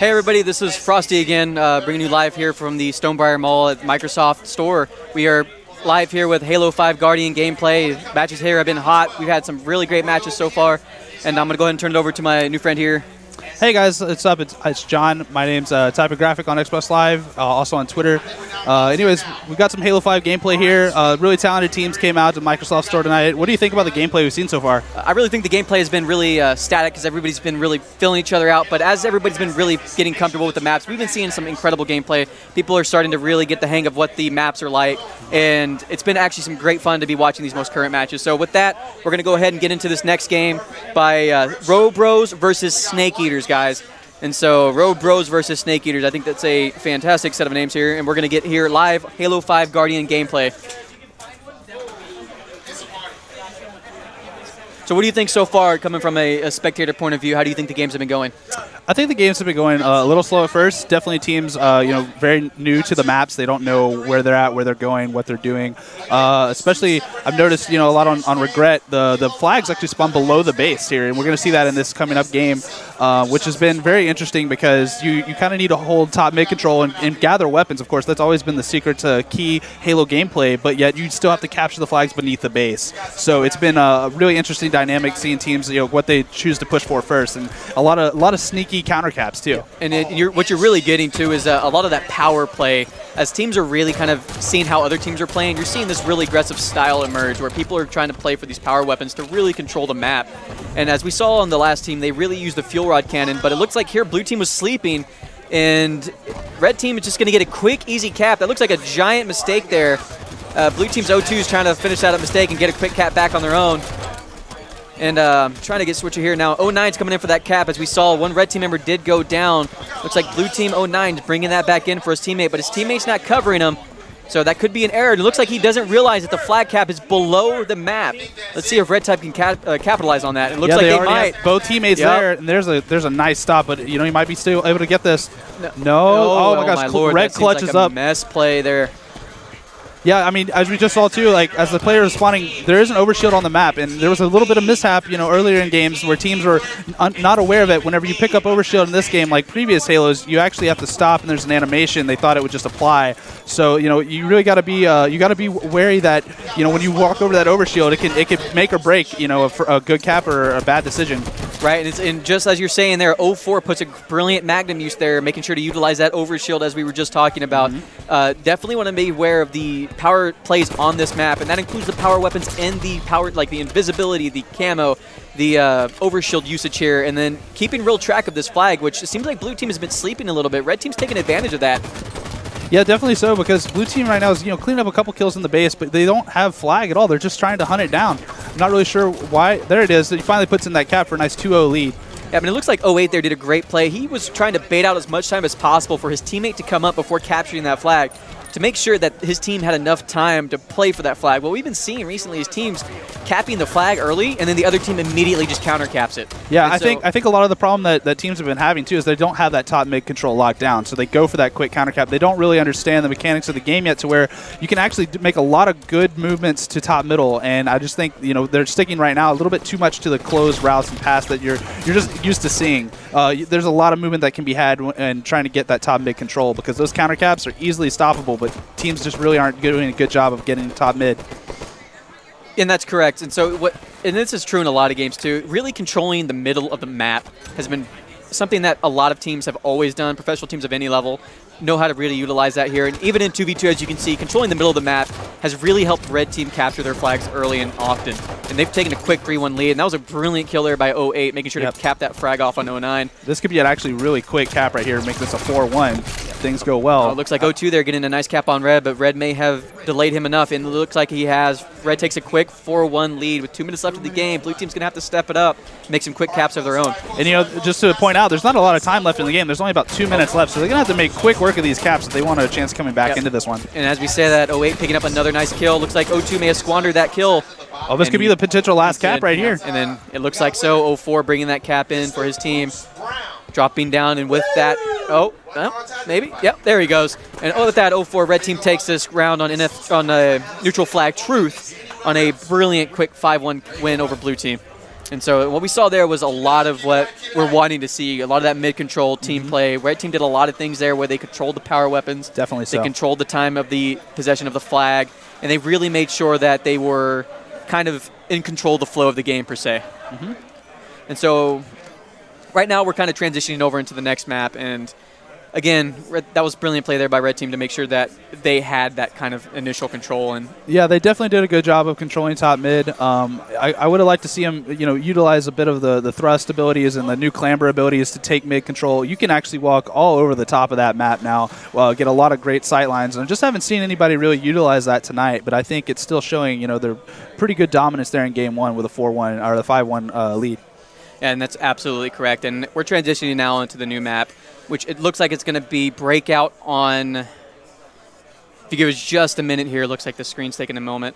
Hey everybody, this is Frosty again, bringing you live here from the Stone Briar Mall at Microsoft Store. We are live here with Halo 5 Guardian gameplay. Matches here have been hot. We've had some really great matches so far, and I'm going to go ahead and turn it over to my new friend here. Hey guys, what's up? It's John. My name's Typographic on Xbox Live, also on Twitter. Anyways, we've got some Halo 5 gameplay here. Really talented teams came out to Microsoft Store tonight. What do you think about the gameplay we've seen so far? I really think the gameplay has been really static because everybody's been really filling each other out. But as everybody's been really getting comfortable with the maps, we've been seeing some incredible gameplay. People are starting to really get the hang of what the maps are like. And it's been actually some great fun to be watching these most current matches. So with that, we're going to go ahead and get into this next game by Rowe Bros versus Snake Eaters, guys. And so, Rowe Bros versus Snake Eaters, I think that's a fantastic set of names here. And we're going to get here live Halo 5 Guardian gameplay. So what do you think so far, coming from a spectator point of view? How do you think the games have been going? I think the games have been going a little slow at first. Definitely teams, very new to the maps. They don't know where they're at, where they're going, what they're doing. Especially, I've noticed, a lot on Regret, the flags actually spawn below the base here, and we're going to see that in this coming up game, which has been very interesting because you kind of need to hold top mid control and gather weapons. Of course, that's always been the secret to key Halo gameplay, but yet you still have to capture the flags beneath the base. So it's been a really interesting dynamic seeing teams, what they choose to push for first, and a lot of sneaky counter caps too. And what you're really getting to is a lot of that power play. As teams are really kind of seeing how other teams are playing, you're seeing this really aggressive style emerge where people are trying to play for these power weapons to really control the map. And as we saw on the last team, they really used the fuel rod cannon, but it looks like here blue team was sleeping, and red team is just going to get a quick, easy cap. That looks like a giant mistake there. Blue team's O2 is trying to finish that mistake and get a quick cap back on their own. And trying to get switcher here now. 09's coming in for that cap. As we saw, one red team member did go down. Looks like blue team 09's bringing that back in for his teammate, but his teammate's not covering him. So that could be an error. It looks like he doesn't realize that the flag cap is below the map. Let's see if red type can capitalize on that. It looks like they might. Both teammates there, and there's a nice stop, but he might be still able to get this. No. Oh my gosh, Lord, red clutches up. Mess play there. Yeah, I mean, as we just saw too, as the player is spawning, there is an overshield on the map, and there was a little bit of mishap, earlier in games where teams were not aware of it. Whenever you pick up overshield in this game, like previous Halos, you actually have to stop, and there's an animation. They thought it would just apply. So, you really got to be wary that, when you walk over that overshield, it can make or break, a good cap or a bad decision. Right, and just as you're saying there, 04 puts a brilliant Magnum use there, making sure to utilize that overshield as we were just talking about. Definitely want to be aware of the power plays on this map, and that includes the power weapons and the power, like the invisibility, the camo, the overshield usage here, and then keeping real track of this flag, which it seems like blue team has been sleeping a little bit. Red team's taking advantage of that. Yeah, definitely so, because blue team right now is cleaning up a couple kills in the base, but they don't have flag at all. They're just trying to hunt it down. I'm not really sure why. There it is. He finally puts in that cap for a nice 2-0 lead. Yeah, I mean, it looks like 08 there did a great play. He was trying to bait out as much time as possible for his teammate to come up before capturing that flag, to make sure that his team had enough time to play for that flag. What we've been seeing recently is teams capping the flag early, and then the other team immediately just counter caps it. Yeah, I think a lot of the problem that teams have been having too is they don't have that top mid control locked down, so they go for that quick counter cap. They don't really understand the mechanics of the game yet, to where you can actually make a lot of good movements to top middle. And I just think they're sticking right now a little bit too much to the closed routes and paths that you're just used to seeing. There's a lot of movement that can be had in trying to get that top mid control, because those counter caps are easily stoppable, but teams just really aren't doing a good job of getting top mid. And that's correct. And so and this is true in a lot of games too, really controlling the middle of the map has been something that a lot of teams have always done. Professional teams of any level know how to really utilize that here. And even in 2v2, as you can see, controlling the middle of the map has really helped red team capture their flags early and often. And they've taken a quick 3-1 lead. And that was a brilliant kill there by 08, making sure to cap that frag off on 09. This could be an actually really quick cap right here, make this a 4-1. Things go well. It looks like 02 there getting a nice cap on red, but red may have delayed him enough, and it looks like he has. Red takes a quick 4-1 lead with 2 minutes left of the game. Blue team's going to have to step it up, make some quick caps of their own. And just to point out, there's not a lot of time left in the game. There's only about 2 minutes left, so they're going to have to make quick work of these caps if they want a chance coming back into this one. And as we say that, 08 picking up another nice kill. Looks like 02 may have squandered that kill. Oh, this could be the potential last cap right here. And then it looks like 04 bringing that cap in for his team. Dropping down, and with that, maybe, yep, there he goes. And with that, 04 red team takes this round on neutral flag truth on a brilliant quick 5-1 win over blue team. And so what we saw there was a lot of what we're wanting to see, a lot of that mid-control team play. Red team did a lot of things there where they controlled the power weapons. Definitely so. They controlled the time of the possession of the flag, and they really made sure that they were kind of in control of the flow of the game, per se. And so right now we're kind of transitioning over into the next map, and again, that was brilliant play there by Red Team to make sure that they had that kind of initial control. And yeah, they definitely did a good job of controlling top mid. I would have liked to see them, utilize a bit of the thrust abilities and the new clamber abilities to take mid control. You can actually walk all over the top of that map now, get a lot of great sight lines, and I just haven't seen anybody really utilize that tonight. But I think it's still showing, they're pretty good dominance there in game one with a 4-1 or the 5-1 lead. And that's absolutely correct. And we're transitioning now into the new map, which it looks like it's going to be Breakout on, if you give us just a minute here, it looks like the screen's taking a moment.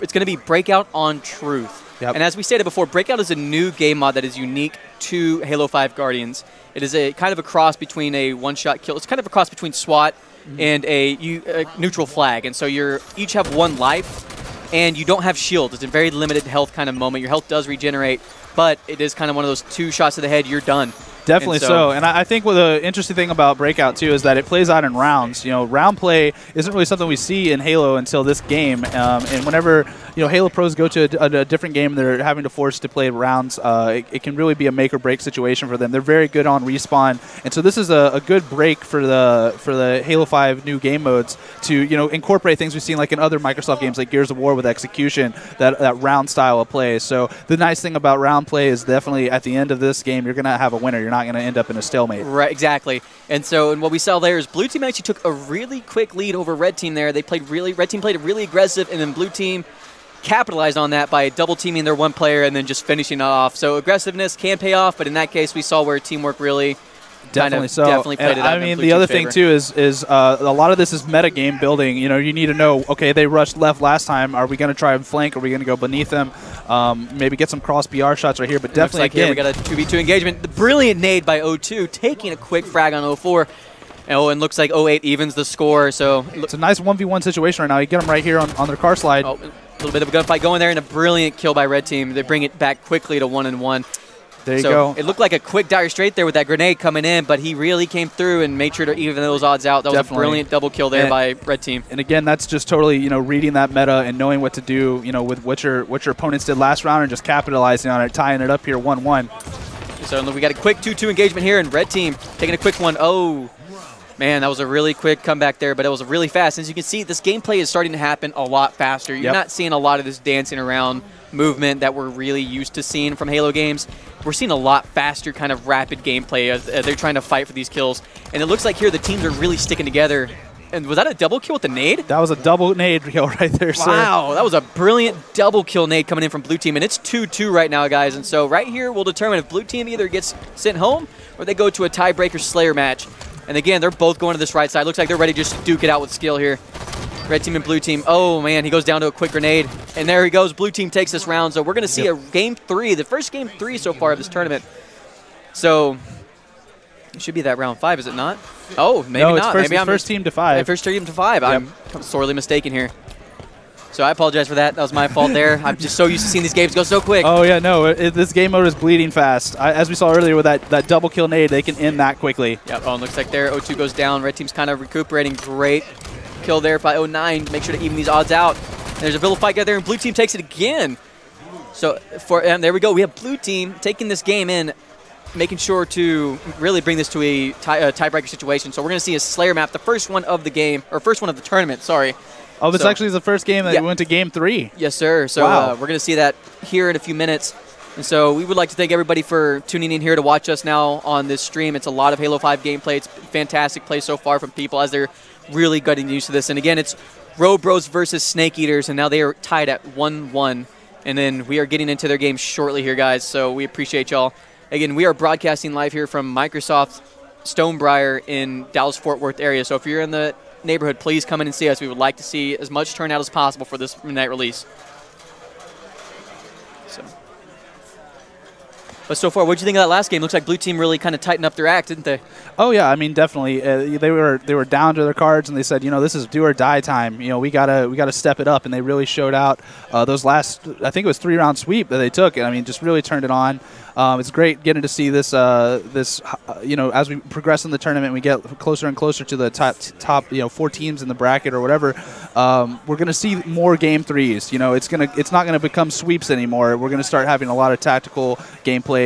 It's going to be Breakout on Truth. Yep. And as we stated before, Breakout is a new game mod that is unique to Halo 5 Guardians. It is a kind of a cross between a one-shot kill. It's kind of a cross between SWAT and a neutral flag. And so you each have one life, and you don't have shields. It's a very limited health kind of moment. Your health does regenerate, but it is kind of one of those 2 shots to the head, you're done. Definitely so. And I think what the interesting thing about Breakout, too, is that it plays out in rounds. Round play isn't really something we see in Halo until this game. And whenever, Halo pros go to a different game and they're having to force to play rounds, it can really be a make-or-break situation for them. They're very good on respawn. And so this is a good break for the Halo 5 new game modes to, incorporate things we've seen like in other Microsoft games like Gears of War with Execution, that round style of play. So the nice thing about round play is definitely at the end of this game, you're going to have a winner. You're not going to end up in a stalemate. Right, exactly. And so what we saw there is Blue Team actually took a really quick lead over Red Team there. Red Team played really aggressive, and then Blue Team capitalized on that by double teaming their one player and then just finishing it off. So aggressiveness can pay off, but in that case we saw where teamwork really definitely played it out. I mean, the other thing too is a lot of this is meta game building. You need to know, okay, they rushed left last time. Are we going to try and flank? Are we going to go beneath them? Maybe get some cross BR shots right here, but definitely looks like here we got a 2v2 engagement. The brilliant nade by O2 taking a quick frag on 04. And looks like 08 evens the score. So it's a nice 1v1 situation right now. You get them right here on their car slide. A little bit of a gunfight going there, and a brilliant kill by Red Team. They bring it back quickly to 1-1. There you go. It looked like a quick dire straight there with that grenade coming in, but he really came through and made sure to even those odds out. That was a brilliant double kill there by Red Team. And again, that's just totally, reading that meta and knowing what to do, with what your opponents did last round and just capitalizing on it, tying it up here 1-1. So we got a quick 2-2 engagement here, and Red Team taking a quick one. Oh, man, that was a really quick comeback there, but it was really fast. As you can see, this gameplay is starting to happen a lot faster. You're not seeing a lot of this dancing around movement that we're really used to seeing from Halo games. We're seeing a lot faster kind of rapid gameplay as they're trying to fight for these kills. And it looks like here the teams are really sticking together. And was that a double kill with the nade? That was a double nade kill right there, sir. Wow, that was a brilliant double kill nade coming in from Blue Team. And it's 2-2 right now, guys. And so right here we'll determine if Blue Team either gets sent home or they go to a tiebreaker Slayer match. And again, they're both going to this right side. Looks like they're ready to just duke it out with skill here. Red Team and Blue Team. Oh, man, he goes down to a quick grenade. And there he goes. Blue Team takes this round. So we're going to see a Game 3, the first Game 3 so far of this tournament. So it should be that round 5, is it not? Oh, maybe no, not. Maybe I'm first team to 5. First team to 5. Yep. I'm sorely mistaken here. So I apologize for that. That was my fault there. I'm just so used to seeing these games go so quick. Oh, yeah, no. This game mode is bleeding fast. As we saw earlier with that double kill nade, they can end that quickly. Yep. Oh, and looks like there O2 goes down. Red Team's kind of recuperating. Great kill there by 09. Make sure to even these odds out. And there's a little fight there, and Blue Team takes it again. So and there we go. We have Blue Team taking this game in, making sure to really bring this to a tiebreaker situation. So we're going to see a Slayer map, the first one of the game, or first one of the tournament, sorry. Oh, this actually is the first game that we went to Game 3. Yes, sir. So we're going to see that here in a few minutes. And so we would like to thank everybody for tuning in here to watch us now on this stream. It's a lot of Halo 5 gameplay. It's fantastic play so far from people as they're really getting used to this. And again, it's Rowe Bros versus Snake Eaters, and now they are tied at 1-1. And then we are getting into their game shortly here, guys. So we appreciate y'all. Again, we are broadcasting live here from Microsoft Stone Briar in Dallas-Fort Worth area. So if you're in the neighborhood, please come in and see us. We would like to see as much turnout as possible for this midnight release. So But so far, what did you think of that last game? Looks like blue team really kind of tightened up their act, didn't they? Oh yeah, I mean definitely. They were down to their cards, and they said, this is do or die time. We gotta step it up, and they really showed out. Those last, I think it was 3-round sweep that they took, and I mean just really turned it on. It's great getting to see this. As we progress in the tournament, we get closer and closer to the top 4 teams in the bracket or whatever. We're gonna see more game threes. It's not gonna become sweeps anymore. We're gonna start having a lot of tactical gameplay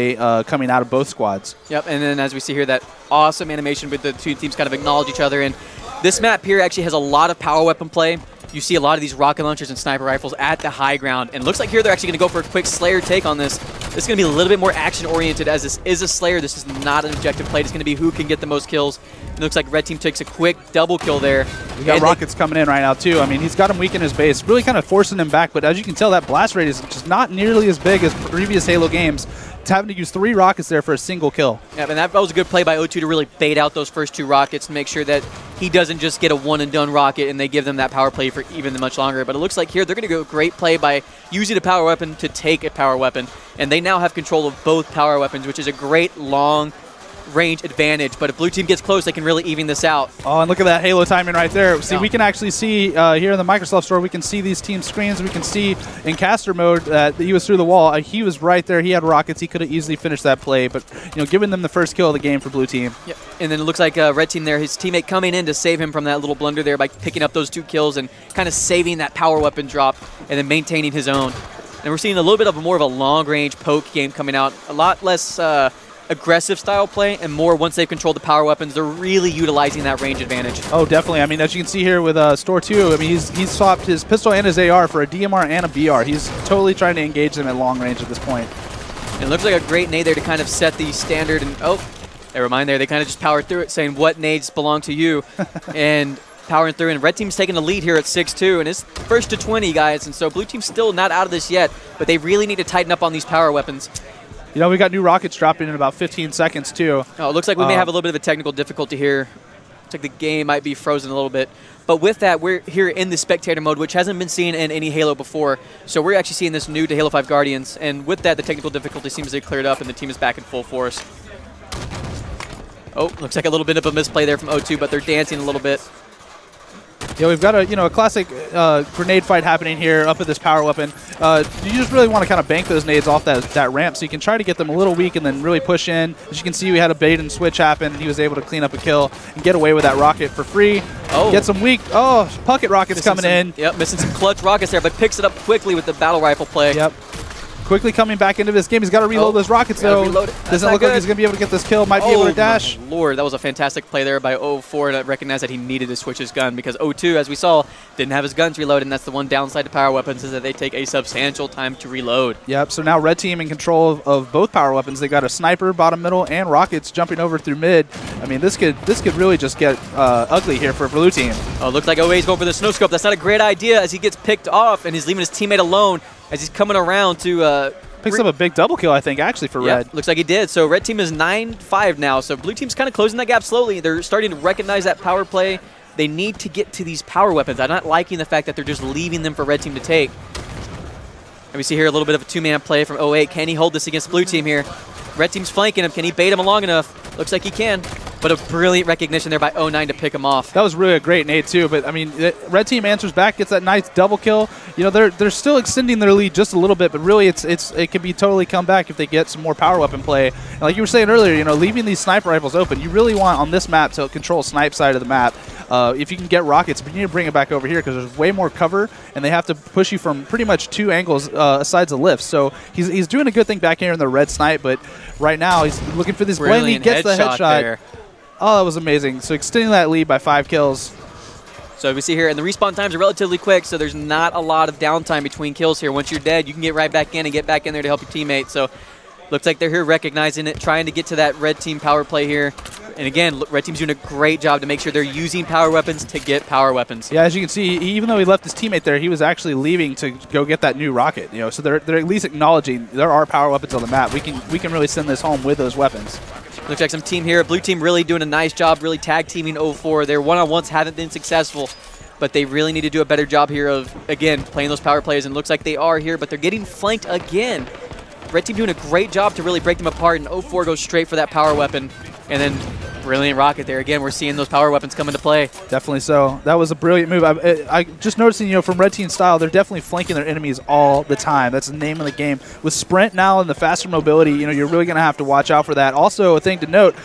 coming out of both squads. Yep, and then as we see here, that awesome animation with the two teams kind of acknowledge each other. And this map here actually has a lot of power weapon play. You see a lot of these rocket launchers and sniper rifles at the high ground. And it looks like here they're actually going to go for a quick Slayer take on this. This is going to be a little bit more action-oriented, as this is a Slayer. This is not an objective play. It's going to be who can get the most kills. It looks like red team takes a quick double kill there. We got rockets coming in right now, too. I mean, he's got him weak in his base, really kind of forcing him back. But as you can tell, that blast rate is just not nearly as big as previous Halo games. It's having to use 3 rockets there for a single kill. Yeah, and that was a good play by O2 to really bait out those first 2 rockets and make sure that he doesn't just get a one-and-done rocket and they give them that power play for even much longer. But it looks like here they're going to go great play by using a power weapon to take a power weapon. And they now have control of both power weapons, which is a great long-range advantage. But if blue team gets close, they can really even this out. Oh, and look at that Halo timing right there. See, we can actually see here in the Microsoft Store, we can see these team screens. We can see in caster mode that he was through the wall. He was right there. He had rockets. He could have easily finished that play. But, giving them the first kill of the game for blue team. Yep. And then it looks like red team there, his teammate coming in to save him from that little blunder there by picking up those 2 kills and kind of saving that power weapon drop and then maintaining his own. And we're seeing a little bit of more of a long-range poke game coming out. A lot less aggressive style play, and more once they've controlled the power weapons, they're really utilizing that range advantage. Oh, definitely. I mean, as you can see here with Store 2, I mean, he's swapped his pistol and his AR for a DMR and a BR. He's totally trying to engage them at long range at this point. It looks like a great nade there to kind of set the standard. And never mind there. They kind of just powered through it, saying what nades belong to you, and powering through. And red team's taking the lead here at 6-2, and it's first to 20, guys. And so blue team's still not out of this yet, but they really need to tighten up on these power weapons. We got new rockets dropping in about 15 seconds, too. Oh, it looks like we may have a little bit of a technical difficulty here. Looks like the game might be frozen a little bit. But with that, we're here in the spectator mode, which hasn't been seen in any Halo before. So we're actually seeing this new to Halo 5 Guardians. And with that, the technical difficulty seems to have cleared up, and the team is back in full force. Oh, looks like a little bit of a misplay there from O2, but they're dancing a little bit. Yeah, we've got a classic grenade fight happening here up at this power weapon. You just really want to kind of bank those nades off that ramp, so you can try to get them a little weak and then really push in. As you can see, we had a bait and switch happen, and he was able to clean up a kill and get away with that rocket for free. Oh, get some weak. Oh, pucket rockets coming in. Yep, missing some clutch rockets there, but picks it up quickly with the battle rifle play. Yep. Quickly coming back into this game. He's got to reload those rockets, though. Doesn't look like he's going to be able to get this kill. Might be able to dash. My Lord, that was a fantastic play there by 04 to recognize that he needed to switch his gun, because 02, as we saw, didn't have his guns reloaded, and that's the one downside to power weapons, is that they take a substantial time to reload. Yep, so now red team in control of both power weapons. They got a sniper, bottom, middle, and rockets jumping over through mid. I mean, this could really just get ugly here for blue team. Oh, looks like OA's going for the snow scope. That's not a great idea, as he gets picked off, and he's leaving his teammate alone as he's coming around to... Picks up a big double kill, I think, actually, for red. Looks like he did. So red team is 9-5 now. So blue team's kind of closing that gap slowly. They're starting to recognize that power play. They need to get to these power weapons. I'm not liking the fact that they're just leaving them for red team to take. And we see here a little bit of a 2-man play from 08. Can he hold this against blue team here? Red team's flanking him. Can he bait him long enough? Looks like he can. But a brilliant recognition there by 09 to pick him off. That was really a great nade, too. But, I mean, red team answers back, gets that nice double kill. They're still extending their lead just a little bit, but really it can be totally come back if they get some more power weapon play. And like you were saying earlier, leaving these sniper rifles open, you really want on this map to control snipe side of the map. If you can get rockets, but you need to bring it back over here because there's way more cover, and they have to push you from pretty much 2 angles asides of lifts. So he's doing a good thing back here in the red snipe, but right now he's looking for this blend. He gets the headshot. There. Oh, that was amazing. So extending that lead by 5 kills. So we see here, and the respawn times are relatively quick, so there's not a lot of downtime between kills here. Once you're dead, you can get right back in and get back in there to help your teammate. So looks like they're here recognizing it, trying to get to that red team power play here. And again, red team's doing a great job to make sure they're using power weapons to get power weapons. Yeah, as you can see, even though he left his teammate there, he was actually leaving to go get that new rocket. So they're at least acknowledging there are power weapons on the map. We can really send this home with those weapons. Looks like some team here. Blue team really doing a nice job, really tag teaming 04. Their one-on-ones haven't been successful, but they really need to do a better job here of, again, playing those power plays. And looks like they are here, but they're getting flanked again. Red Team doing a great job to really break them apart, and 0-4 goes straight for that power weapon. And then brilliant rocket there. Again, we're seeing those power weapons come into play. Definitely so. That was a brilliant move. I just noticing, from Red Team's style, they're definitely flanking their enemies all the time. That's the name of the game. With sprint now and the faster mobility, you're really going to have to watch out for that. Also, a thing to note,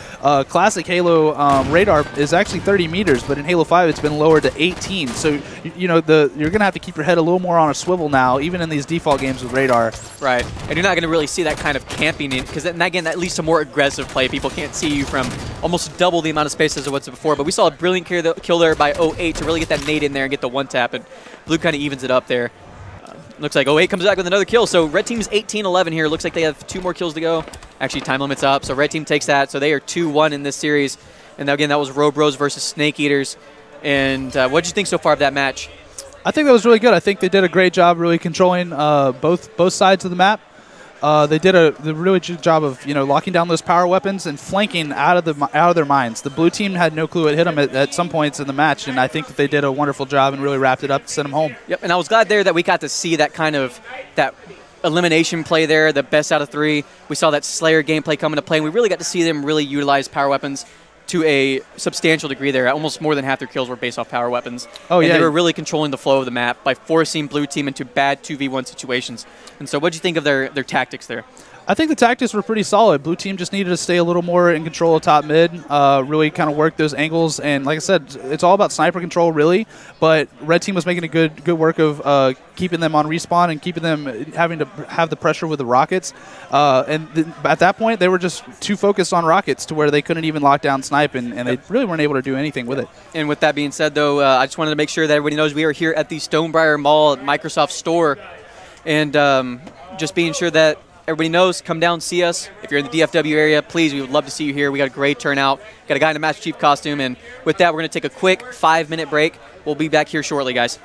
classic Halo radar is actually 30 meters, but in Halo 5 it's been lowered to 18. So, you're going to have to keep your head a little more on a swivel now, even in these default games with radar. Right. And you're not going to really see that kind of camping in, because again, that leads to more aggressive play. People can't see you from almost double the amount of space as it was before. But we saw a brilliant kill there by 08 to really get that nade in there and get the one tap, and Blue kind of evens it up there. Looks like 08 comes back with another kill. So Red Team's 18-11 here. Looks like they have 2 more kills to go. Actually, time limit's up, so Red Team takes that. So they are 2-1 in this series. And again, that was Rowe Bros versus Snake Eaters. And what did you think so far of that match? I think that was really good. I think they did a great job really controlling both sides of the map. They did a really good job of locking down those power weapons and flanking out of their minds. The blue team had no clue it hit them at some points in the match, and I think that they did a wonderful job and really wrapped it up to send them home. Yep, and I was glad there that we got to see that kind of elimination play there, the best out of 3. We saw that Slayer gameplay come into play, and we really got to see them really utilize power weapons to a substantial degree there. Almost more than half their kills were based off power weapons. Oh, yeah. They were really controlling the flow of the map by forcing Blue Team into bad 2v1 situations. And so what did you think of their tactics there? I think the tactics were pretty solid. Blue Team just needed to stay a little more in control of top mid, really kind of work those angles. And like I said, it's all about sniper control, really. But Red Team was making a good work of keeping them on respawn and keeping them having to have the pressure with the rockets. At that point, they were just too focused on rockets to where they couldn't even lock down snipe, and they really weren't able to do anything with it. And with that being said, though, I just wanted to make sure that everybody knows we are here at the Stone Briar Mall at Microsoft Store. And just being sure that everybody knows, come down, see us. If you're in the DFW area, please, we would love to see you here. We got a great turnout. Got a guy in a Master Chief costume. And with that, we're going to take a quick 5-minute break. We'll be back here shortly, guys.